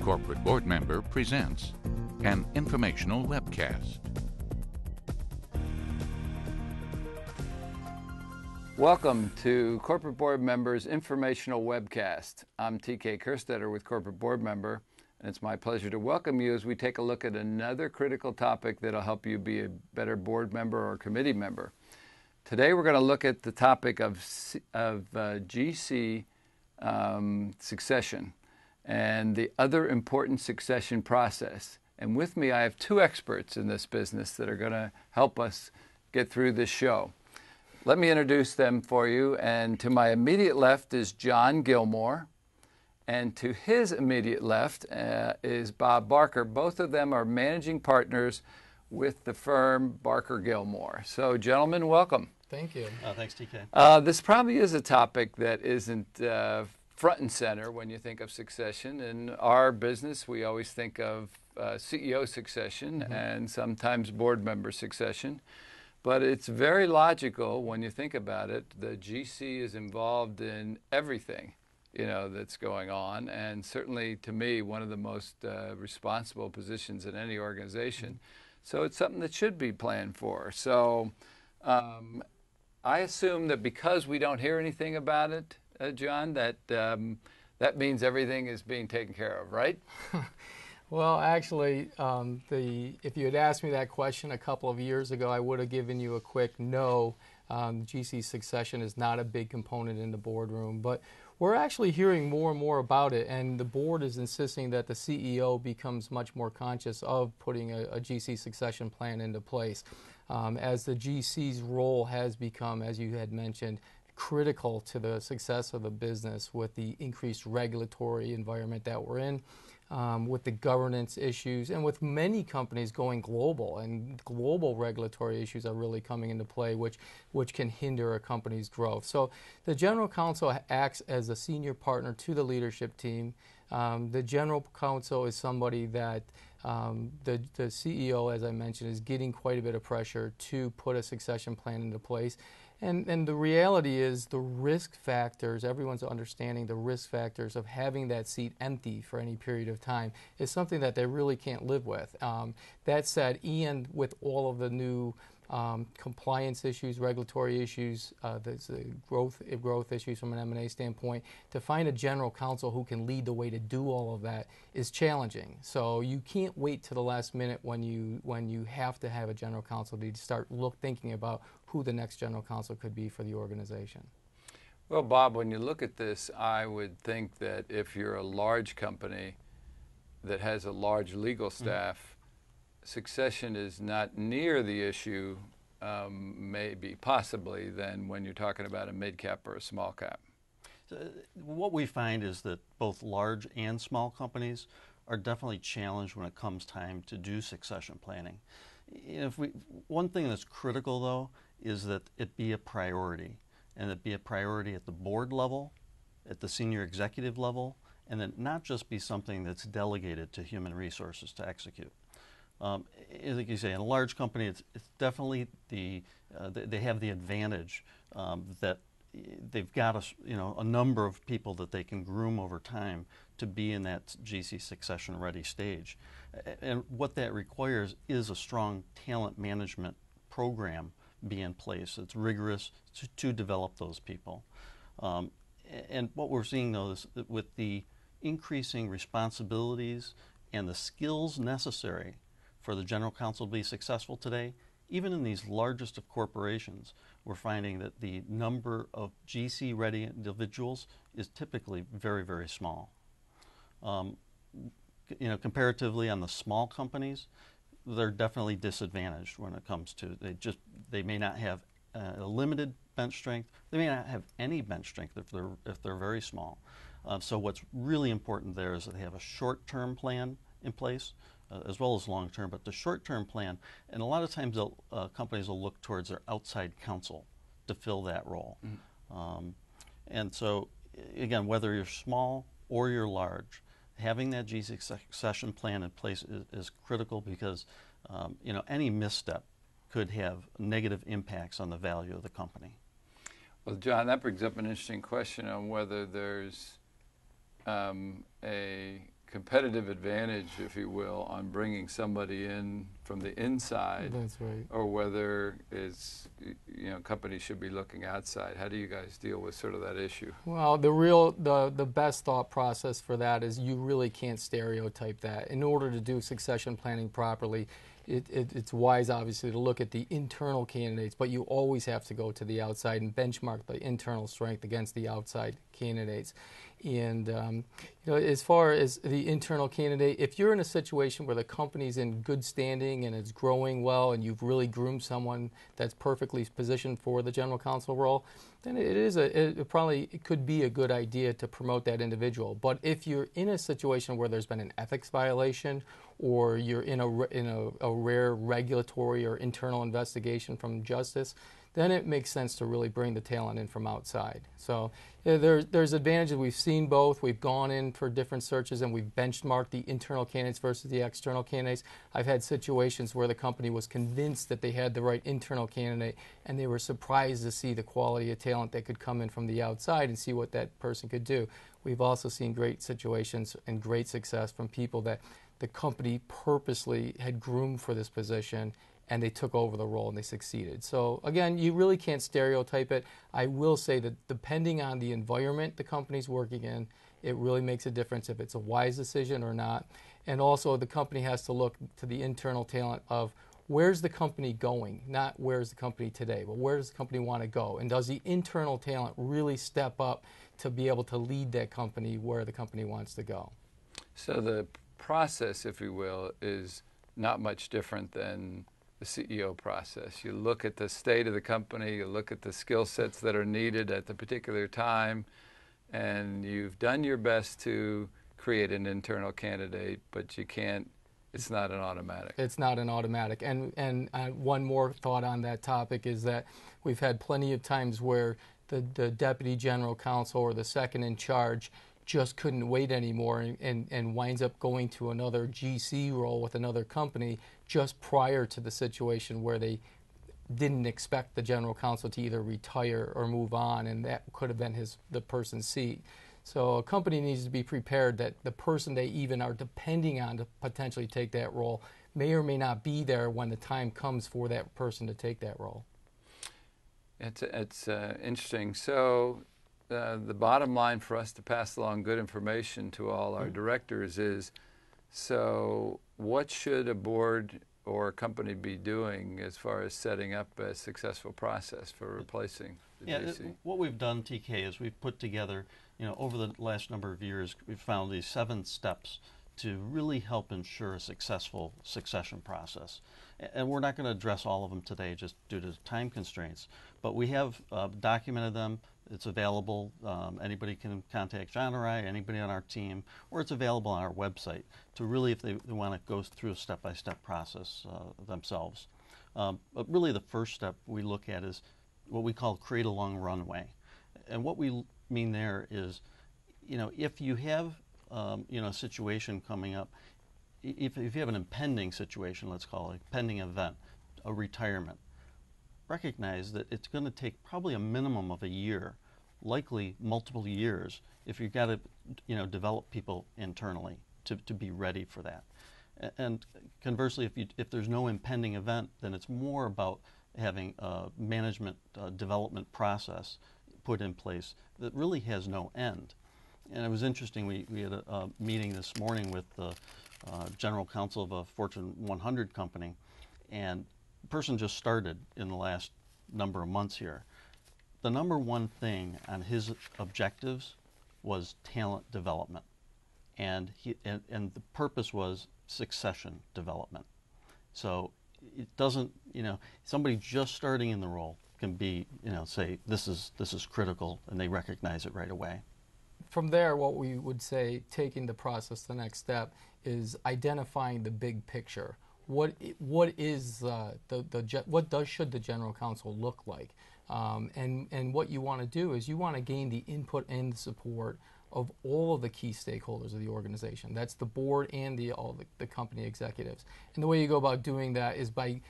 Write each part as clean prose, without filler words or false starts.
Corporate Board Member presents an informational webcast. Welcome to Corporate Board Member's informational webcast. I'm TK Kerstetter with Corporate Board Member, and it's my pleasure to welcome you as we take a look at another critical topic that'll help you be a better board member or committee member. Today we're going to look at the topic of GC succession and the other important succession process. And with me I have two experts in this business that are going to help us get through this show. Let me introduce them for you. And to my immediate left is John Gilmore, and to his immediate left is Bob Barker. Both of them are managing partners with the firm BarkerGilmore. So gentlemen, welcome. Thank you. Thanks, TK. This probably is a topic that isn't front and center when you think of succession. In our business, we always think of CEO succession and sometimes board member succession. But it's very logical when you think about it. The GC is involved in everything, that's going on, and certainly to me, one of the most responsible positions in any organization. So it's something that should be planned for. So I assume that because we don't hear anything about it, John, that that means everything is being taken care of, right? Well, actually, if you had asked me that question a couple of years ago, I would have given you a quick no. GC succession is not a big component in the boardroom, but we're actually hearing more and more about it, and the board is insisting that the CEO becomes much more conscious of putting a GC succession plan into place. As the GC's role has become, as you had mentioned, critical to the success of the business with the increased regulatory environment that we're in, with the governance issues, and with many companies going global, and global regulatory issues are really coming into play, which can hinder a company's growth. So the general counsel acts as a senior partner to the leadership team. The general counsel is somebody that the CEO, as I mentioned, is getting quite a bit of pressure to put a succession plan into place. And the reality is the risk factors, everyone's understanding the risk factors of having that seat empty for any period of time is something that they really can't live with. That said, and with all of the new compliance issues, regulatory issues, the growth issues from an M&A standpoint, to find a general counsel who can lead the way to do all of that is challenging. So you can't wait to the last minute when you have to have a general counsel to start thinking about who the next general counsel could be for the organization. Well, Bob, when you look at this, I would think that if you're a large company that has a large legal staff, succession is not near the issue, maybe possibly, than when you're talking about a mid-cap or a small cap. So what we find is that both large and small companies are definitely challenged when it comes time to do succession planning. One thing that's critical, though, is that it be a priority, and it be a priority at the board level, at the senior executive level, and then not just be something that's delegated to human resources to execute. Like you say, in a large company, it's definitely they have the advantage that they've got a number of people that they can groom over time to be in that GC succession ready stage. And what that requires is a strong talent management program be in place. It's rigorous to develop those people. And what we're seeing, though, is that with the increasing responsibilities and the skills necessary for the general counsel to be successful today, even in these largest of corporations, we're finding that the number of GC-ready individuals is typically very, very small. Comparatively on the small companies, they're definitely disadvantaged when it comes to they may not have a limited bench strength. They may not have any bench strength if they're very small. So what's really important there is that they have a short-term plan in place, as well as long-term. But the short-term plan, and a lot of times companies will look towards their outside counsel to fill that role. And so, again, whether you're small or you're large, having that GC succession plan in place is critical, because any misstep could have negative impacts on the value of the company. Well, John, that brings up an interesting question on whether there's a competitive advantage, if you will, on bringing somebody in from the inside. That's right. Or whether it's, companies should be looking outside. How do you guys deal with sort of that issue? Well, the best thought process for that is you really can't stereotype that. In order to do succession planning properly, it's wise, obviously, to look at the internal candidates, but you always have to go to the outside and benchmark the internal strength against the outside candidates. And as far as the internal candidate, if you're in a situation where the company's in good standing and it's growing well and you've really groomed someone that's perfectly positioned for the general counsel role, then it could be a good idea to promote that individual. But if you're in a situation where there's been an ethics violation, or you're in a rare regulatory or internal investigation from justice, then it makes sense to really bring the talent in from outside. So there's advantages. We've seen both. We've gone in for different searches and we've benchmarked the internal candidates versus the external candidates. I've had situations where the company was convinced that they had the right internal candidate and they were surprised to see the quality of talent that could come in from the outside and see what that person could do. We've also seen great situations and great success from people that the company purposely had groomed for this position and they took over the role and they succeeded. So again, you really can't stereotype it. I will say that depending on the environment the company's working in, it really makes a difference if it's a wise decision or not. And also the company has to look to the internal talent of where's the company going, not where's the company today, but where does the company want to go? And does the internal talent really step up to be able to lead that company where the company wants to go? So the process, if you will, is not much different than the CEO process. You look at the state of the company, you look at the skill sets that are needed at the particular time, and you've done your best to create an internal candidate, but you can't, it's not an automatic. It's not an automatic. And one more thought on that topic is that we've had plenty of times where the deputy general counsel or the second in charge just couldn't wait anymore and winds up going to another GC role with another company just prior to the situation where they didn't expect the general counsel to either retire or move on, and that could have been the person's seat. So a company needs to be prepared that the person they even are depending on to potentially take that role may or may not be there when the time comes for that person to take that role. It's interesting. So the bottom line for us to pass along good information to all our directors is, so what should a board or a company be doing as far as setting up a successful process for replacing the GC? What we've done, TK, is we've put together, over the last number of years, we've found these 7 steps to really help ensure a successful succession process. And we're not going to address all of them today just due to time constraints, but we have documented them. It's available. Anybody can contact John or I, anybody on our team, or it's available on our website to really, if they want to go through a step-by-step process themselves. But really the first step we look at is what we call create a long runway. And what we mean there is, if you have a situation coming up, if you have an impending situation, let's call it a pending event, a retirement, recognize that it's going to take probably a minimum of a year, likely multiple years, if you've got to develop people internally to be ready for that. And conversely, if there's no impending event, then it's more about having a management development process put in place that really has no end. And it was interesting, we had a meeting this morning with the general counsel of a Fortune 100 company, and the person just started in the last number of months here. The number one thing on his objectives was talent development, and the purpose was succession development. So it doesn't, somebody just starting in the role can be, say this is critical, and they recognize it right away. From there, what we would say, taking the process the next step, is identifying the big picture. What should the general counsel look like? And what you want to do is you want to gain the input and the support of all of the key stakeholders of the organization. That's the board and all the company executives. And the way you go about doing that is by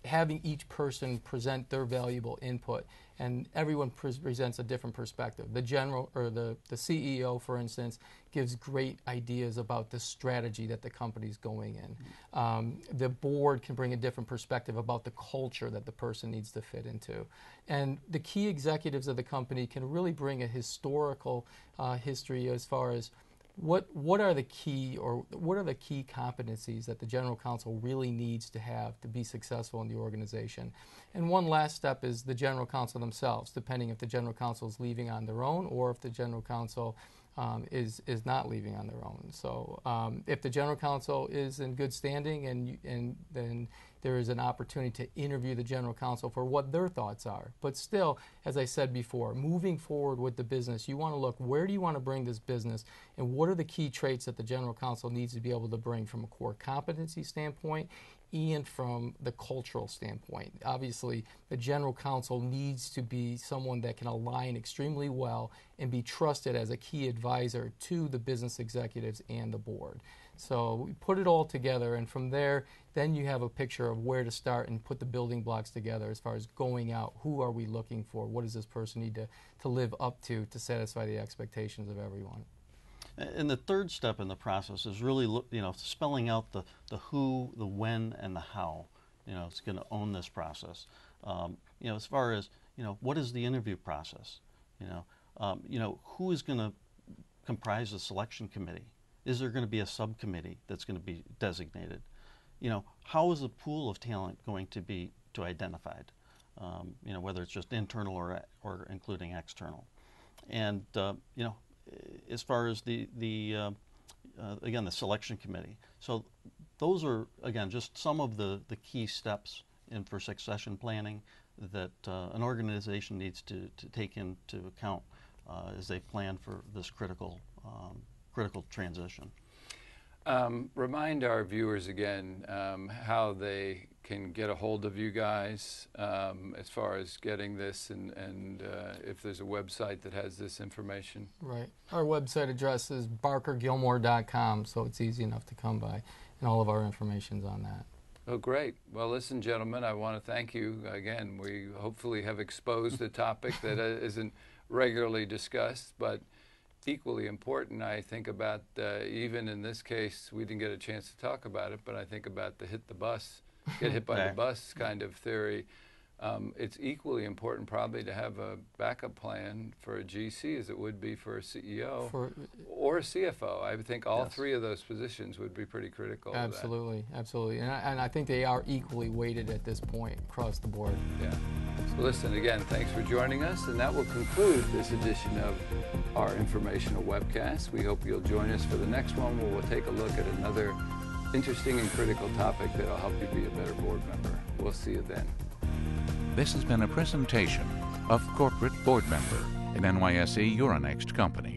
having each person present their valuable input, and everyone presents a different perspective. The general or the CEO, for instance, gives great ideas about the strategy that the company's going in. The board can bring a different perspective about the culture that the person needs to fit into. And the key executives of the company can really bring a historical history as far as what are the key competencies that the general counsel really needs to have to be successful in the organization. And one last step is the general counsel themselves, depending if the general counsel is leaving on their own or if the general counsel is not leaving on their own. So if the general counsel is in good standing, and then there is an opportunity to interview the general counsel for what their thoughts are. But still, as I said before, moving forward with the business, you want to look, where do you want to bring this business, and what are the key traits that the general counsel needs to be able to bring from a core competency standpoint and from the cultural standpoint. Obviously, the general counsel needs to be someone that can align extremely well and be trusted as a key advisor to the business executives and the board. So we put it all together, and from there, then you have a picture of where to start and put the building blocks together as far as going out. Who are we looking for? What does this person need to live up to satisfy the expectations of everyone? And the third step in the process is really, spelling out the who, the when, and the how. It's going to own this process. As far as what is the interview process? Who is going to comprise the selection committee? Is there going to be a subcommittee that's going to be designated? How is the pool of talent going to be identified? Whether it's just internal or including external. And as far as the selection committee. So those are, again, just some of the key steps for succession planning that an organization needs to take into account as they plan for this critical transition. Remind our viewers again how they can get a hold of you guys as far as getting this, and if there's a website that has this information. Right. Our website address is BarkerGilmore.com, so it's easy enough to come by, and all of our information's on that. Oh, great. Well, listen, gentlemen, I want to thank you again. We hopefully have exposed a topic that isn't regularly discussed, but equally important. I think about, even in this case, we didn't get a chance to talk about it, but I think about the get hit by the bus kind of theory. It's equally important probably to have a backup plan for a GC as it would be for a CEO or a CFO. I would think all three of those positions would be pretty critical. Absolutely, absolutely. And I think they are equally weighted at this point across the board. Yeah. So listen, again, thanks for joining us, and that will conclude this edition of our informational webcast. We hope you'll join us for the next one, where we'll take a look at another interesting and critical topic that will help you be a better board member. We'll see you then. This has been a presentation of Corporate Board Member, an NYSE Euronext company.